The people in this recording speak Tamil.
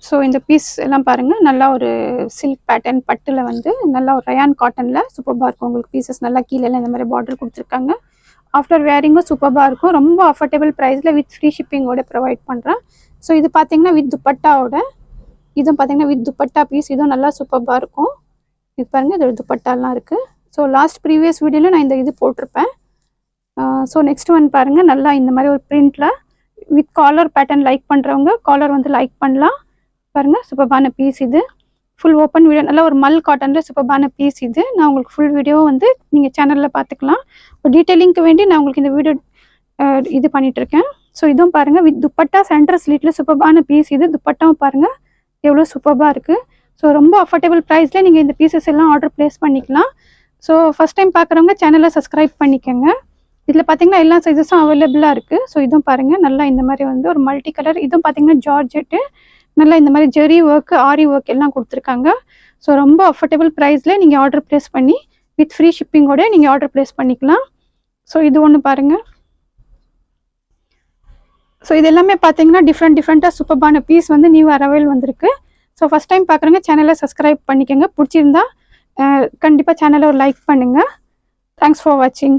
ஸோ இந்த பீஸ் எல்லாம் பாருங்கள், நல்லா ஒரு சில்க் பேட்டர்ன் பட்டில் வந்து நல்லா ஒரு ரயான் காட்டனில் சூப்பராக இருக்கும். உங்களுக்கு பீசஸ் நல்லா கீழே இந்த மாதிரி பார்டர் கொடுத்துருக்காங்க. ஆஃப்டர் வேரிங்கும் சூப்பராக இருக்கும். ரொம்ப அஃபோர்டபுள் ப்ரைஸில் வித் ஃப்ரீ ஷிப்பிங்கோட ப்ரொவைட் பண்ணுறேன். ஸோ இது பார்த்தீங்கன்னா வித் துப்பட்டாவோட, இதுவும் பார்த்தீங்கன்னா வித் துப்பட்டா பீஸ், இதுவும் நல்லா சூப்பராக இருக்கும். இது பாருங்கள், இதோட துப்பட்டாலாம் இருக்குது. ஸோ லாஸ்ட் ப்ரீவியஸ் வீடியோவில் நான் இந்த இது போட்டிருப்பேன். ஸோ நெக்ஸ்ட் ஒன் பாருங்கள், நல்லா இந்த மாதிரி ஒரு பிரிண்டில் வித் காலர் பேட்டர்ன் லைக் பண்ணுறவங்க காலர் வந்து லைக் பண்ணலாம். பாருங்கள், சூப்பரான பீஸ் இது. ஃபுல் ஓப்பன் வீடியோ, நல்லா ஒரு மல் காட்டனில் சூப்பரான பீஸ் இது. நான் உங்களுக்கு ஃபுல் வீடியோ வந்து நீங்கள் சேனலில் பார்த்துக்கலாம். ஒரு டீட்டெயிலிங்க்கு வேண்டி நான் உங்களுக்கு இந்த வீடியோ இது பண்ணிகிட்ருக்கேன். ஸோ இதுவும் பாருங்கள் வித் துப்பட்டா சென்டர் ஸ்லீட்டில் சூப்பரான பீஸ் இது. துப்பட்டாவும் பாருங்கள் எவ்வளோ சூப்பராக இருக்குது. ஸோ ரொம்ப அஃபோர்டபுள் ப்ரைஸில் நீங்கள் இந்த பீசஸ் எல்லாம் ஆர்டர் ப்ளேஸ் பண்ணிக்கலாம். ஸோ ஃபஸ்ட் டைம் பார்க்குறவங்க சேனலை சப்ஸ்கிரைப் பண்ணிக்கோங்க. இதில் பார்த்தீங்கன்னா எல்லா சைஸஸும் அவைலபிளாக இருக்குது. ஸோ இதுவும் பாருங்கள், நல்லா இந்த மாதிரி வந்து ஒரு மல்டி கலர். இதுவும் பார்த்தீங்கன்னா ஜார்ஜெட்டு, நல்லா இந்த மாதிரி ஜெரி ஒர்க், ஆரி ஒர்க் எல்லாம் கொடுத்துருக்காங்க. ஸோ ரொம்ப அஃபோர்டபுள் ப்ரைஸில் நீங்கள் ஆர்டர் ப்ளேஸ் பண்ணி வித் ஃப்ரீ ஷிப்பிங்கோட நீங்கள் ஆர்டர் ப்ளேஸ் பண்ணிக்கலாம். ஸோ இது ஒன்று பாருங்கள். ஸோ இது எல்லாமே பார்த்தீங்கன்னா டிஃப்ரெண்ட்டாக சூப்பரான பீஸ் வந்து நியூ அரைவல் வந்திருக்கு. ஸோ ஃபஸ்ட் டைம் பார்க்குறவங்க சேனலை சப்ஸ்கிரைப் பண்ணிக்கோங்க. பிடிச்சிருந்தா கண்டிப்பாக சேனலை ஒரு லைக் பண்ணுங்கள். தேங்க்ஸ் ஃபார் வாட்சிங்.